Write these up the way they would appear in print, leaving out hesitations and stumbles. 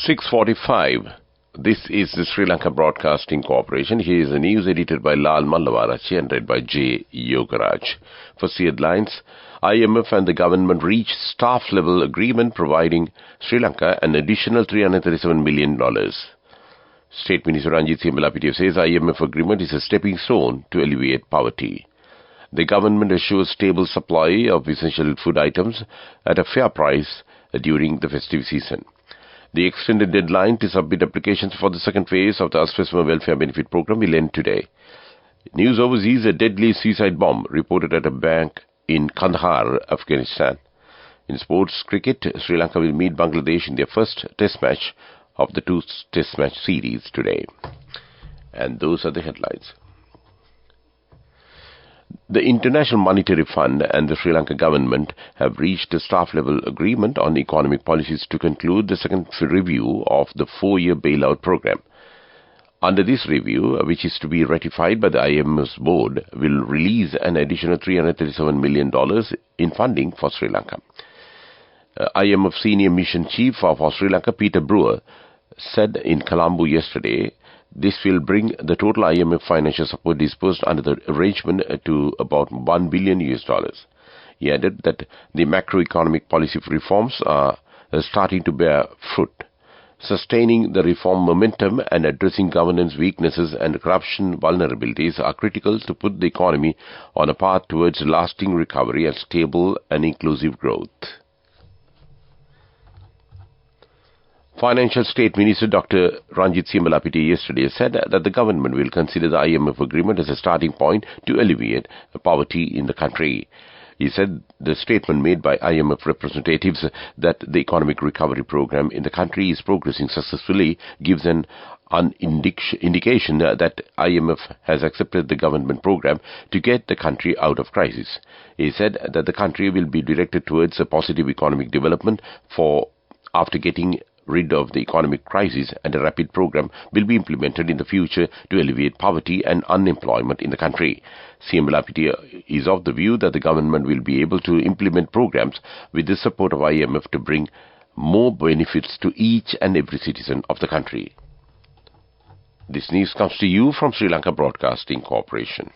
6:45. This is the Sri Lanka Broadcasting Corporation. Here is the news edited by Lal Mallavarachi and read by J. Yogaraj. For headlines, IMF and the government reach staff-level agreement providing Sri Lanka an additional $337 million. State Minister Ranjit Sinhala says IMF agreement is a stepping stone to alleviate poverty. The government assures stable supply of essential food items at a fair price during the festive season. The extended deadline to submit applications for the second phase of the SLBC Welfare Benefit Program will end today. News overseas, a deadly suicide bomb reported at a bank in Kandahar, Afghanistan. In sports cricket, Sri Lanka will meet Bangladesh in their first test match of the two test match series today. And those are the headlines. The International Monetary Fund and the Sri Lanka government have reached a staff-level agreement on economic policies to conclude the second review of the 4-year bailout program. Under this review, which is to be ratified by the IMF's board, will release an additional $337 million in funding for Sri Lanka. IMF Senior Mission Chief of Sri Lanka, Peter Brewer, said in Colombo yesterday, this will bring the total IMF financial support disbursed under the arrangement to about $1 billion. He added that the macroeconomic policy reforms are starting to bear fruit. Sustaining the reform momentum and addressing governance weaknesses and corruption vulnerabilities are critical to put the economy on a path towards lasting recovery and stable and inclusive growth. Financial State Minister Dr. Ranjit Sinhala yesterday said that the government will consider the IMF agreement as a starting point to alleviate poverty in the country. He said the statement made by IMF representatives that the economic recovery program in the country is progressing successfully gives an indication that IMF has accepted the government program to get the country out of crisis. He said that the country will be directed towards a positive economic development after getting rid of the economic crisis, and a rapid program will be implemented in the future to alleviate poverty and unemployment in the country. Sinhala is of the view that the government will be able to implement programs with the support of IMF to bring more benefits to each and every citizen of the country. This news comes to you from Sri Lanka Broadcasting Corporation.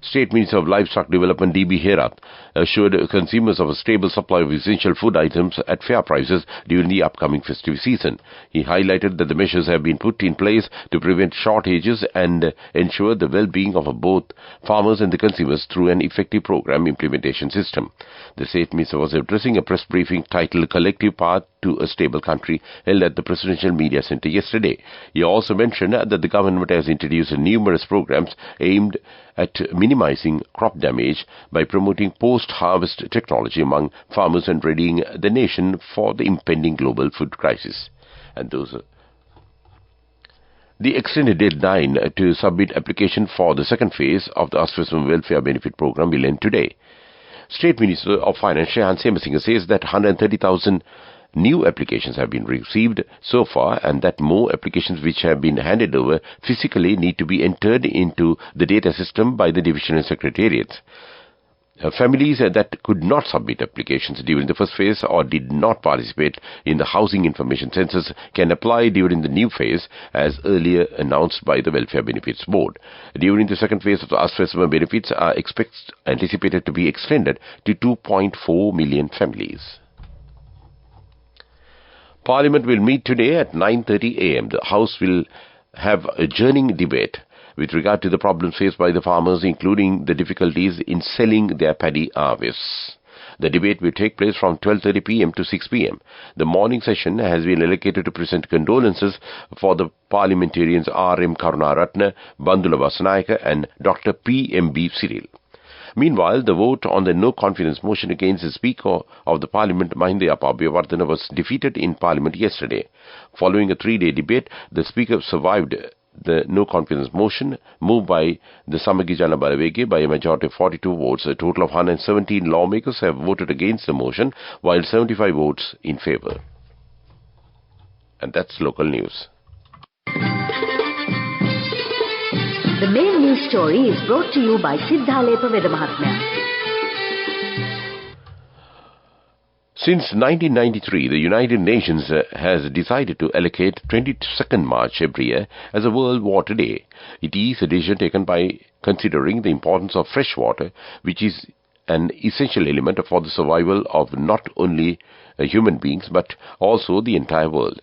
State Minister of Livestock Development D.B. Herath assured consumers of a stable supply of essential food items at fair prices during the upcoming festive season. He highlighted that the measures have been put in place to prevent shortages and ensure the well-being of both farmers and the consumers through an effective program implementation system. The State Minister was addressing a press briefing titled Collective Path to a Stable Country held at the Presidential Media Centre yesterday. He also mentioned that the government has introduced numerous programs aimed at minimizing crop damage by promoting post-harvest technology among farmers and readying the nation for the impending global food crisis. And the extended deadline to submit application for the second phase of the SLBC Welfare Benefit Program will end today. State Minister of Finance Shehan Semasinger says that 130,000 new applications have been received so far, and that more applications which have been handed over physically need to be entered into the data system by the divisional secretariats. Families that could not submit applications during the first phase or did not participate in the housing information census can apply during the new phase, as earlier announced by the Welfare Benefits Board. During the second phase of the SLBC benefits are anticipated to be extended to 2.4 million families. Parliament will meet today at 9:30 a.m. The House will have a adjourning debate with regard to the problems faced by the farmers, including the difficulties in selling their paddy harvests. The debate will take place from 12:30 p.m. to 6 p.m. The morning session has been allocated to present condolences for the parliamentarians R.M. Karunaratne, Bandula Vasanayaka and Dr. P.M.B. Cyril. Meanwhile, the vote on the no-confidence motion against the Speaker of the Parliament, Mahinda Abeyewardena, was defeated in Parliament yesterday. Following a 3-day debate, the Speaker survived the no-confidence motion moved by the Samagi Jana Balawege by a majority of 42 votes. A total of 117 lawmakers have voted against the motion, while 75 votes in favour. And that's local news. The main news story is brought to you by Sinhala Veda Mahatmya. Since 1993, the United Nations has decided to allocate 22nd March every year as a World Water Day. It is a decision taken by considering the importance of fresh water, which is an essential element for the survival of not only human beings but also the entire world.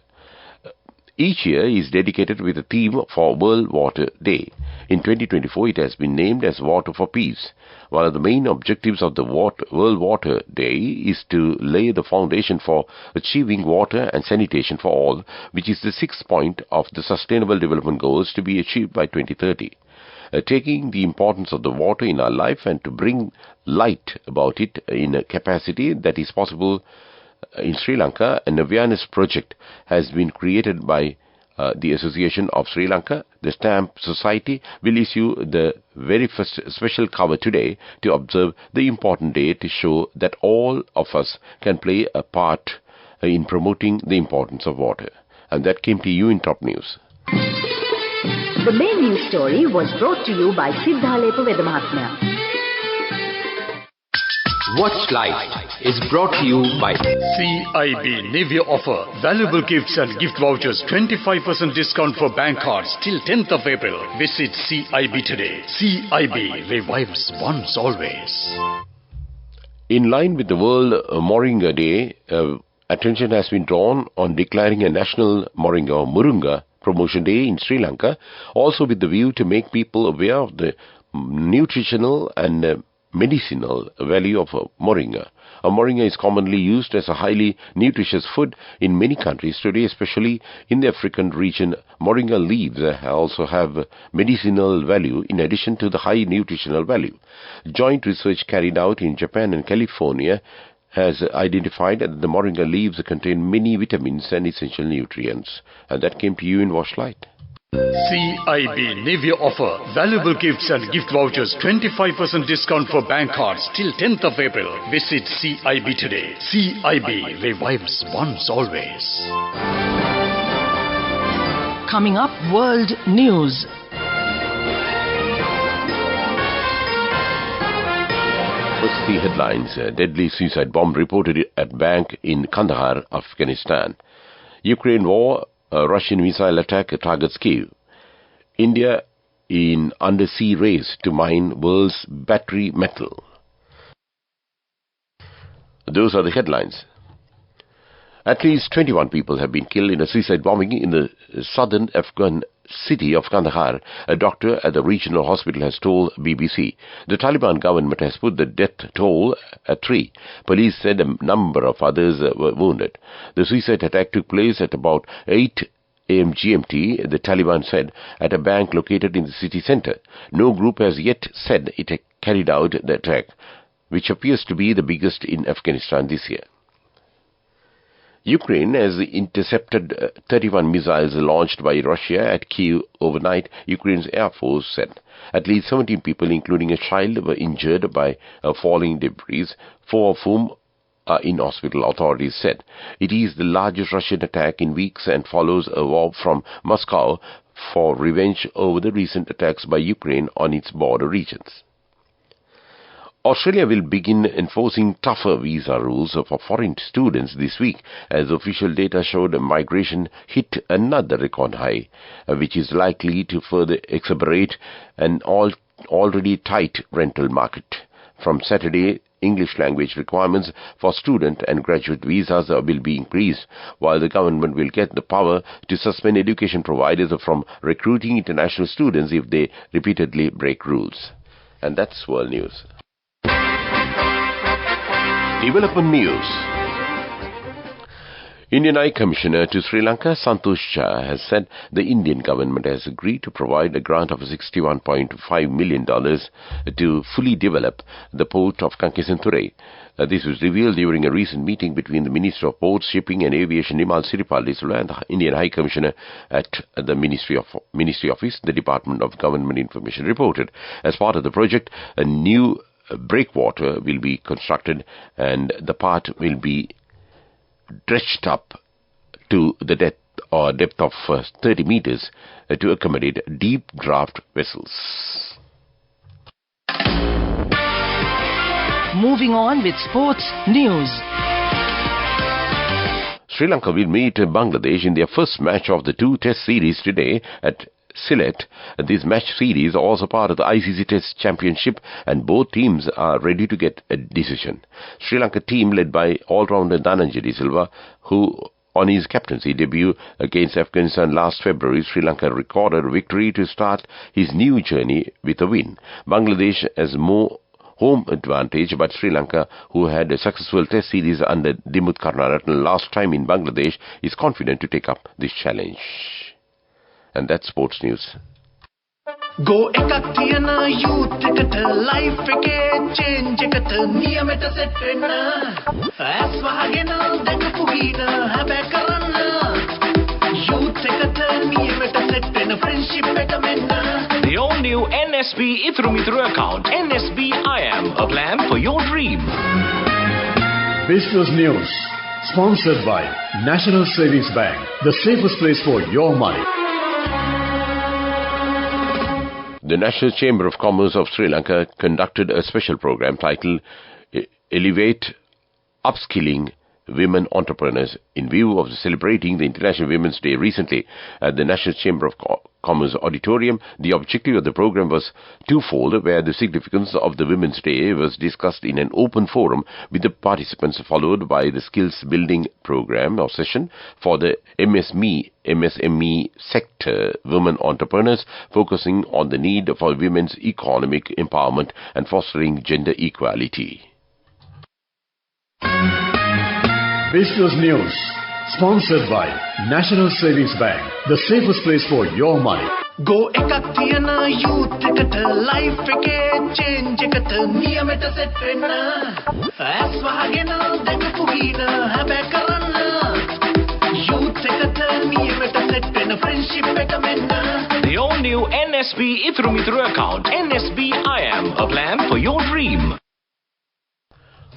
Each year is dedicated with a theme for World Water Day. In 2024, it has been named as Water for Peace. One of the main objectives of the World Water Day is to lay the foundation for achieving water and sanitation for all, which is the sixth point of the Sustainable Development Goals to be achieved by 2030. Taking the importance of the water in our life and to bring light about it in a capacity that is possible in Sri Lanka, an awareness project has been created by the Association of Sri Lanka. The Stamp Society will issue the very first special cover today to observe the important day to show that all of us can play a part in promoting the importance of water. And that came to you in Top News. The main news story was brought to you by Sinhala Vedamahatmya. Watch Live is brought to you by CIB New Year offer. Valuable gifts and gift vouchers. 25% discount for bank cards till 10th of April. Visit CIB today. CIB revives once always. In line with the World Moringa Day, attention has been drawn on declaring a National Moringa Murunga Promotion Day in Sri Lanka, also with the view to make people aware of the nutritional and medicinal value of moringa. A moringa is commonly used as a highly nutritious food in many countries today, especially in the African region. Moringa leaves also have medicinal value in addition to the high nutritional value. Joint research carried out in Japan and California has identified that the moringa leaves contain many vitamins and essential nutrients. And that came to you in Washlight. CIB New Year offer. Valuable gifts and gift vouchers. 25% discount for bank cards till 10th of April. Visit CIB today. CIB revives once always. Coming up, World News. First, the headlines. Deadly suicide bomb reported at bank in Kandahar, Afghanistan. Ukraine war. Russian missile attack targets Kyiv. India in undersea race to mine world's battery metal. Those are the headlines. At least 21 people have been killed in a suicide bombing in the southern Afghan city of Kandahar, a doctor at the regional hospital has told BBC. The Taliban government has put the death toll at 3. Police said a number of others were wounded. The suicide attack took place at about 8 a.m. GMT, the Taliban said, at a bank located in the city centre. No group has yet said it had carried out the attack, which appears to be the biggest in Afghanistan this year. Ukraine has intercepted 31 missiles launched by Russia at Kyiv overnight, Ukraine's Air Force said. At least 17 people, including a child, were injured by falling debris, 4 of whom are in hospital, authorities said. It is the largest Russian attack in weeks and follows a war from Moscow for revenge over the recent attacks by Ukraine on its border regions. Australia will begin enforcing tougher visa rules for foreign students this week, as official data showed migration hit another record high, which is likely to further exacerbate an already tight rental market. From Saturday, English language requirements for student and graduate visas will be increased, while the government will get the power to suspend education providers from recruiting international students if they repeatedly break rules. And that's World News. Development News. Indian High Commissioner to Sri Lanka, Santosh Jha, has said the Indian government has agreed to provide a grant of $61.5 million to fully develop the port of Kankesenture. This was revealed during a recent meeting between the Minister of Ports, Shipping and Aviation, Nimal Siripal and the Indian High Commissioner at the Ministry Office, the Department of Government Information reported. As part of the project, a new breakwater will be constructed and the part will be dredged up to the depth of 30 meters to accommodate deep draft vessels. Moving on with sports news. Sri Lanka will meet Bangladesh in their first match of the two-test series today at Sylhet. This match series is also part of the ICC Test Championship, and both teams are ready to get a decision. Sri Lanka team led by all-rounder Dhananjay Silva, who on his captaincy debut against Afghanistan last February, Sri Lanka recorded a victory to start his new journey with a win. Bangladesh has more home advantage, but Sri Lanka, who had a successful test series under Dimuth Karunaratne last time in Bangladesh, is confident to take up this challenge. And that's sports news. Go ekak tiyana youth eකට life එකේ change එකට නියමෙට set වෙන්න ඇස් වහගෙන දැකපු ගීන හැබැයි කරන්න youth එකට නියමෙට set වෙන friendship එක මෙන්න. The all new NSB Ithru Mithru account, NSB IM, a plan for your dream. Business news sponsored by National Savings Bank, the safest place for your money. The National Chamber of Commerce of Sri Lanka conducted a special program titled Elevate Upskilling Women Entrepreneurs in view of celebrating the International Women's Day recently at the National Chamber of Commerce Auditorium. The objective of the program was twofold, where the significance of the Women's Day was discussed in an open forum with the participants, followed by the skills building program or session for the MSME sector women entrepreneurs, focusing on the need for women's economic empowerment and fostering gender equality. Business news sponsored by National Savings Bank, the safest place for your money. Go ekak tiyana youth එකට life එකේ change එකට නියමෙට set වෙන්න ඇස් වහගෙන දැකපු ගීන හැබැයි කරන්න youth එකට නියමෙට set වෙන friendship එක මෙන්න. The all new NSB Ithru Mithru account, NSB IM, a plan for your dream.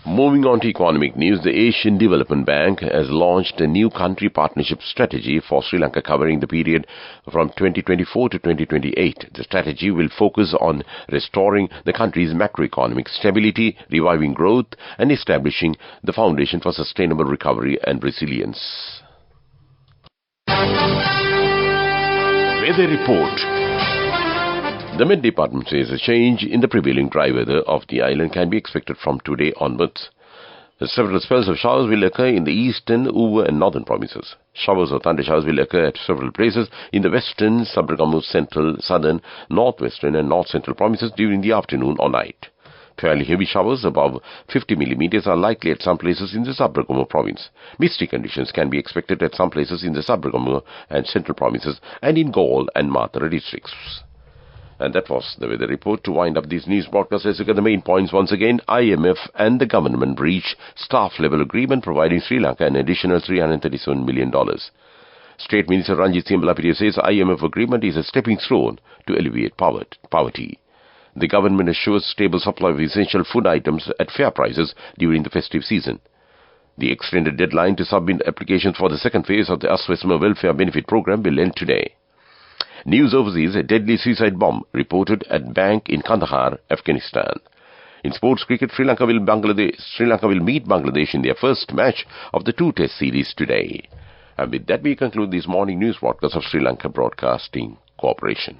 Moving on to economic news, the Asian Development Bank has launched a new country partnership strategy for Sri Lanka covering the period from 2024 to 2028. The strategy will focus on restoring the country's macroeconomic stability, reviving growth, and establishing the foundation for sustainable recovery and resilience. Weather report. The Met Department says a change in the prevailing dry weather of the island can be expected from today onwards. Several spells of showers will occur in the eastern, Uva and northern provinces. Showers or thunder showers will occur at several places in the western, Sabaragamu, central, southern, northwestern and north-central provinces during the afternoon or night. Fairly heavy showers above 50 millimeters are likely at some places in the Sabaragamu province. Misty conditions can be expected at some places in the Sabaragamu and central provinces and in Galle and Matara districts. And that was the weather report. To wind up these news broadcasts, let's look at the main points once again. IMF and the government reached staff-level agreement providing Sri Lanka an additional $337 million. State Minister Ranjit Singh says IMF agreement is a stepping stone to alleviate poverty. The government assures stable supply of essential food items at fair prices during the festive season. The extended deadline to submit applications for the second phase of the Aswesma Welfare Benefit Program will end today. News overseas, a deadly suicide bomb reported at bank in Kandahar, Afghanistan. In sports cricket, Sri Lanka will meet Bangladesh in their first match of the two-test series today. And with that, we conclude this morning news broadcast of Sri Lanka Broadcasting Corporation.